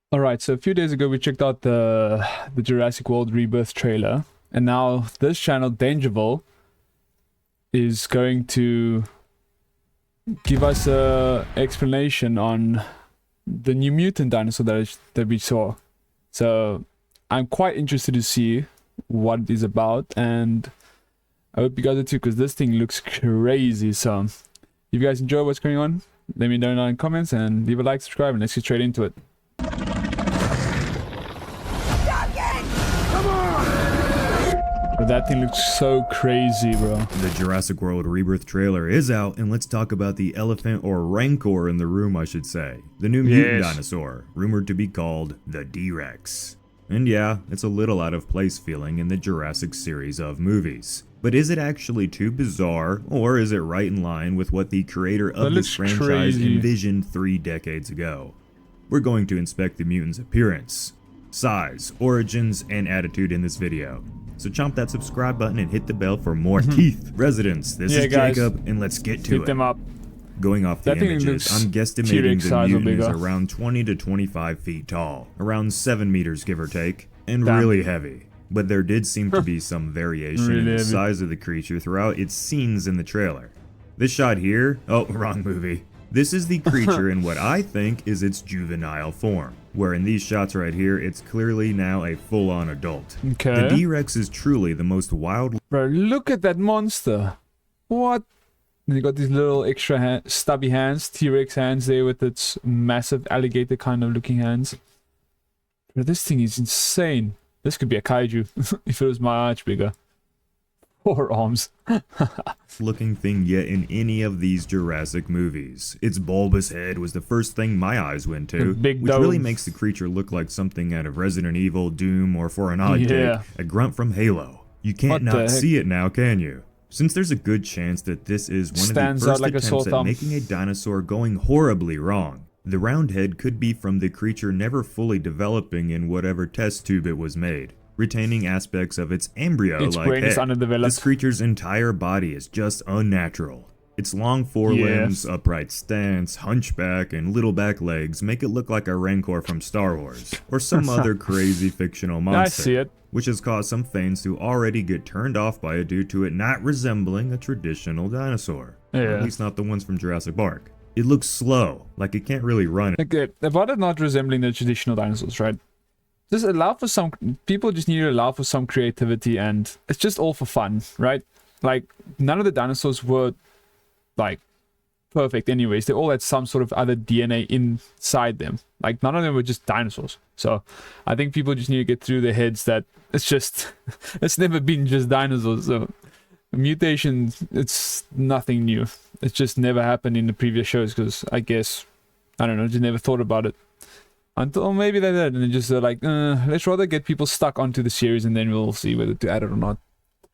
Alright, so a few days ago we checked out the Jurassic World Rebirth trailer, and now this channel, Dangerville, is going to give us a explanation on the new mutant dinosaur that we saw. So I'm quite interested to see what it is about, and I hope you guys are too, because this thing looks crazy. So if you guys enjoy what's going on, let me know in the comments and leave a like, subscribe, and let's get straight into it. But that thing looks so crazy, bro. The Jurassic World Rebirth trailer is out, and let's talk about the elephant or rancor in the room, I should say. The new mutant dinosaur, rumored to be called the D-Rex. And yeah, it's a little out of place feeling in the Jurassic series of movies. But is it actually too bizarre, or is it right in line with what the creator of this franchise envisioned 3 decades ago? We're going to inspect the mutant's appearance, size, origins, and attitude in this video. So chomp that subscribe button and hit the bell for more teeth. Residents, this is guys, Jacob, and let's get to it. Them up. Going off the images, I'm guesstimating the mutant is around 20 to 25 feet tall, around 7 meters give or take, and really heavy. But there did seem to be some variation in the size of the creature throughout its scenes in the trailer. This shot here, oh, wrong movie. This is the creature in what I think is its juvenile form, where in these shots right here, it's clearly now a full-on adult. Okay. The D-Rex is truly the most wild... Bro, look at that monster. What? You got these little extra stubby hands, T-Rex hands there with its massive alligator kind of looking hands. Bro, this thing is insane. This could be a kaiju if it was my arch bigger. 4 arms. looking thing yet in any of these Jurassic movies. Its bulbous head was the first thing my eyes went to, which really makes the creature look like something out of Resident Evil, Doom, or for an odd dig, a grunt from Halo. You can't not see it now, can you? Since there's a good chance that this is one of the first attempts at making a dinosaur going horribly wrong. The round head could be from the creature never fully developing in whatever test tube it was made, retaining aspects of its embryo-like head. This creature's entire body is just unnatural. Its long forelimbs, upright stance, hunchback, and little back legs make it look like a rancor from Star Wars, or some other crazy fictional monster, which has caused some fans to already get turned off by it due to it not resembling a traditional dinosaur, or at least not the ones from Jurassic Park. It looks slow, like it can't really run. Okay, about it not resembling the traditional dinosaurs, right? Just allow for some, people just need to allow for some creativity, and it's just all for fun, right? Like, none of the dinosaurs were, like, perfect anyways. They all had some sort of other DNA inside them. Like, none of them were just dinosaurs. So, I think people just need to get through their heads that it's just, it's never been just dinosaurs. So, mutations, it's nothing new. It's just never happened in the previous shows because, I guess, I don't know, just never thought about it. Until maybe they did, and they just like, let's rather get people stuck onto the series and then we'll see whether to add it or not.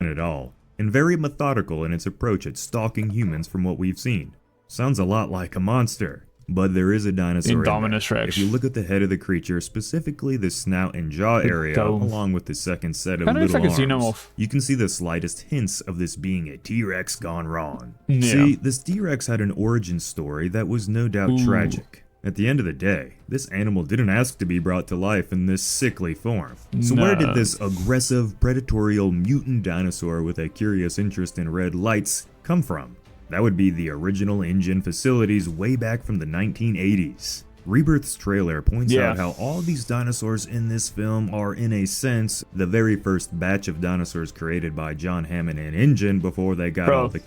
At all, and very methodical in its approach at stalking humans from what we've seen. Sounds a lot like a monster, but there is a dinosaur in there. If you look at the head of the creature, specifically the snout and jaw area, along with the second set of little arms, you can see the slightest hints of this being a T-Rex gone wrong. See, this T-Rex had an origin story that was no doubt tragic. At the end of the day, this animal didn't ask to be brought to life in this sickly form. So where did this aggressive, predatory mutant dinosaur with a curious interest in red lights come from? That would be the original InGen facilities way back from the 1980s. Rebirth's trailer points out how all these dinosaurs in this film are, in a sense, the very first batch of dinosaurs created by John Hammond and InGen before they got all the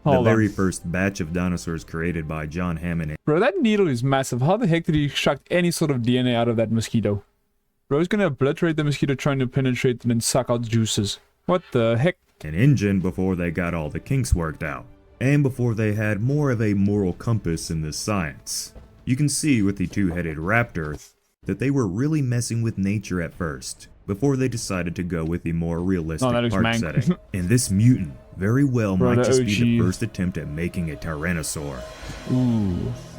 very first batch of dinosaurs created by John Hammond. Bro, that needle is massive. How the heck did he extract any sort of DNA out of that mosquito? Bro, he's gonna obliterate the mosquito trying to penetrate and then suck out juices. What the heck? An InGen before they got all the kinks worked out, and before they had more of a moral compass in this science. You can see with the two-headed raptor that they were really messing with nature at first, before they decided to go with the more realistic park setting. And this mutant very well might just be the first attempt at making a Tyrannosaur.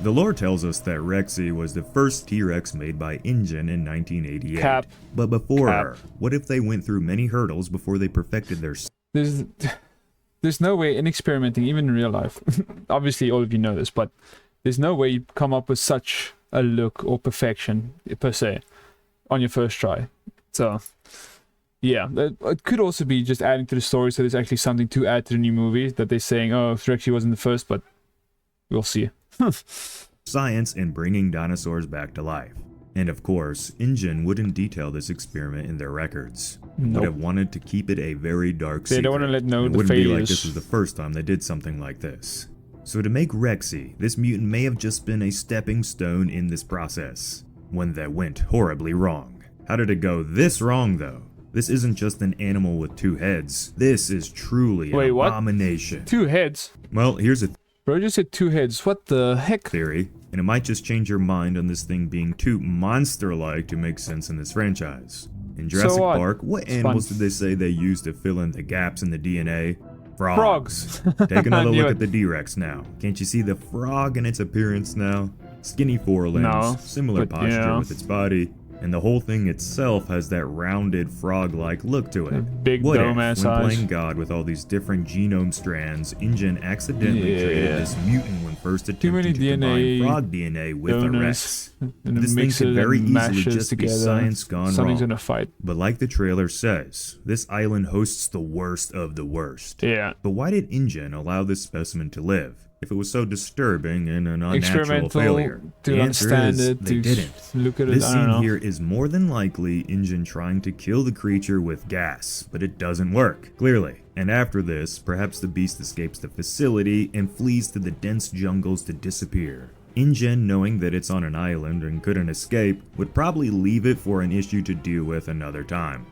The lore tells us that Rexy was the first T-Rex made by InGen in 1988. But before her, what if they went through many hurdles before they perfected their... There's no way in experimenting, even in real life. Obviously, all of you know this, but There's no way you come up with such a look or perfection per se on your first try. So yeah, it could also be just adding to the story, so there's actually something to add to the new movie that they're saying, oh, it actually wasn't the first, but we'll see. Science in bringing dinosaurs back to life. And of course, InGen wouldn't detail this experiment in their records. Nope. Would have wanted to keep it a very dark secret. They don't want to let know the failures. It wouldn't be like this was the first time they did something like this. So to make Rexy, this mutant may have just been a stepping stone in this process. One that went horribly wrong. How did it go this wrong though? This isn't just an animal with 2 heads. This is truly an abomination. What? 2 heads? Well, here's a bro, just said 2 heads. What the heck? Theory, and it might just change your mind on this thing being too monster-like to make sense in this franchise. In Jurassic Park, what animals did they say they used to fill in the gaps in the DNA? Frogs. Take another look at the D-Rex now. Can't you see the frog in its appearance now? Skinny forelimbs, similar posture with its body, and the whole thing itself has that rounded frog-like look to it. Big dome-ass eyes. When playing God with all these different genome strands, InGen accidentally created this mutant when first attempting to combine frog DNA with a Rex. This thing could very easily just be science gone wrong. Gonna fight. But like the trailer says, this island hosts the worst of the worst. Yeah. But why did InGen allow this specimen to live? If it was so disturbing and an unnatural failure, the answer is they didn't. Look at this scene here is more than likely InGen trying to kill the creature with gas, but it doesn't work, clearly. And after this, perhaps the beast escapes the facility and flees to the dense jungles to disappear. InGen, knowing that it's on an island and couldn't escape, would probably leave it for an issue to deal with another time.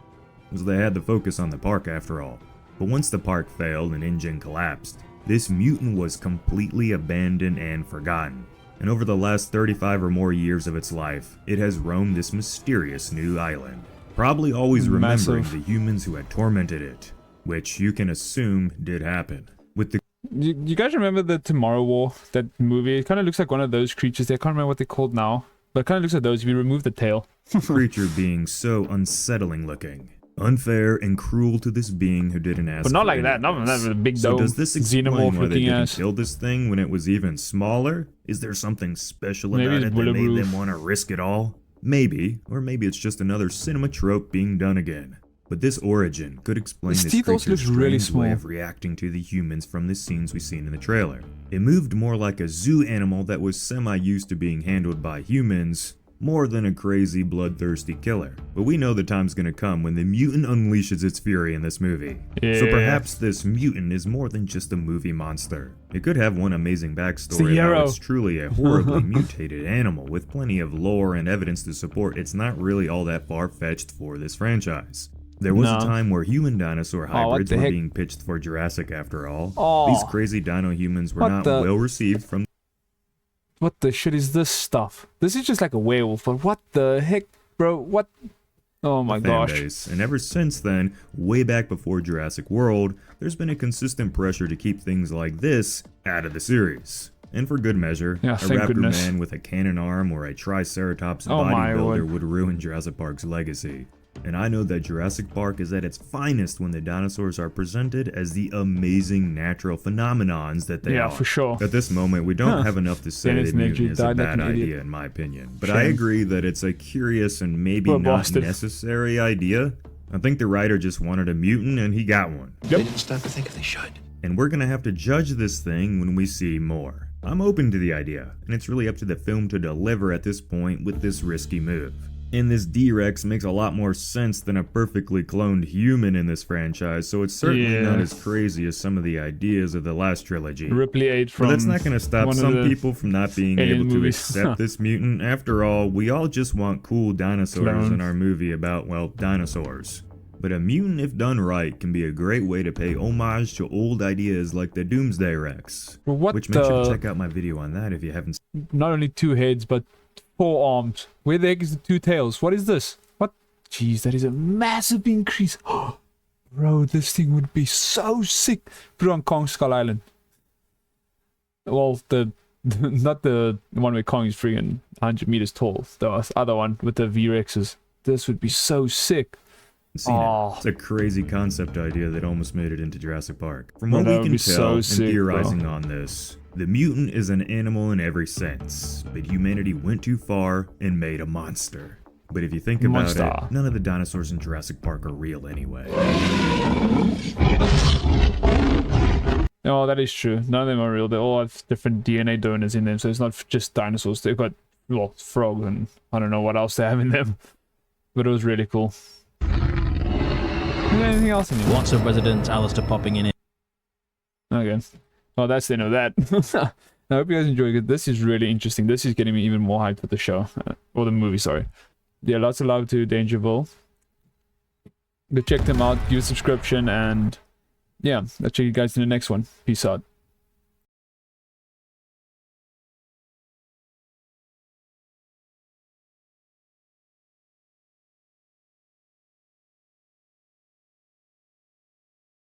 Because they had to focus on the park after all. But once the park failed and InGen collapsed, this mutant was completely abandoned and forgotten, and over the last 35 or more years of its life, it has roamed this mysterious new island, probably always remembering the humans who had tormented it, which you can assume did happen. With the you guys remember the Tomorrow War, that movie? It kind of looks like one of those creatures. I can't remember what they're called now, but it kind of looks like those if you remove the tail. Creature being so unsettling looking. Unfair and cruel to this being who didn't ask. But not like that. Not a big dome. So does this explain why they didn't kill this thing when it was even smaller? Is there something special about it that made them want to risk it all? Maybe, or maybe it's just another cinema trope being done again. But this origin could explain this creature's strange way of reacting to the humans from the scenes we've seen in the trailer. It moved more like a zoo animal that was semi-used to being handled by humans, more than a crazy, bloodthirsty killer. But we know the time's gonna come when the mutant unleashes its fury in this movie. Yeah. So perhaps this mutant is more than just a movie monster. It could have one amazing backstory how it's truly a horribly mutated animal with plenty of lore and evidence to support it's not really all that far-fetched for this franchise. There was a time where human dinosaur hybrids were being pitched for Jurassic after all. These crazy dino humans were not well received from. What the shit is this stuff? This is just like a werewolf, but what the heck, bro? What? Oh my gosh. Base. And ever since then, way back before Jurassic World, there's been a consistent pressure to keep things like this out of the series. And for good measure, a raptor man with a cannon arm or a Triceratops bodybuilder would ruin Jurassic Park's legacy. And I know that Jurassic Park is at its finest when the dinosaurs are presented as the amazing natural phenomenons that they are. For sure. At this moment, we don't have enough to say that mutant is a bad idea in my opinion. But I agree that it's a curious and maybe not necessary idea. I think the writer just wanted a mutant and he got one. They didn't stop to think if they should. And we're gonna have to judge this thing when we see more. I'm open to the idea, and it's really up to the film to deliver at this point with this risky move. And this D-Rex makes a lot more sense than a perfectly cloned human in this franchise, so it's certainly not as crazy as some of the ideas of the last trilogy. Ripley ate from but that's not going to stop some people from not being able to accept this mutant. After all, we all just want cool dinosaurs in our movie about, well, dinosaurs. But a mutant, if done right, can be a great way to pay homage to old ideas like the Doomsday Rex. Which makes you check out my video on that if you haven't seen. Not only 2 heads, but 4 arms. Where the heck is the 2 tails? What is this? What? Jeez, that is a massive increase. Bro, this thing would be so sick. Put it on Kong Skull Island. Well, not the one where Kong is freaking 100 meters tall. The other one with the V-Rexes. This would be so sick. It's a crazy concept idea that almost made it into Jurassic Park. From what we can tell and theorizing on this, The mutant is an animal in every sense, but humanity went too far and made a monster. But if you think about it, none of the dinosaurs in Jurassic Park are real anyway. Oh, that is true. None of them are real. They all have different DNA donors in them, so it's not just dinosaurs. They've got, well, frogs and I don't know what else they have in them. But it was really cool. Is there anything else in here? Lots of residents, Alistair popping in it. Okay. Oh, that's the end of that. I hope you guys enjoyed it. This is really interesting. This is getting me even more hyped for the show. Or the movie, sorry. Yeah, lots of love to Dangerville. Go check them out, give a subscription, and yeah, I'll check you guys in the next one. Peace out.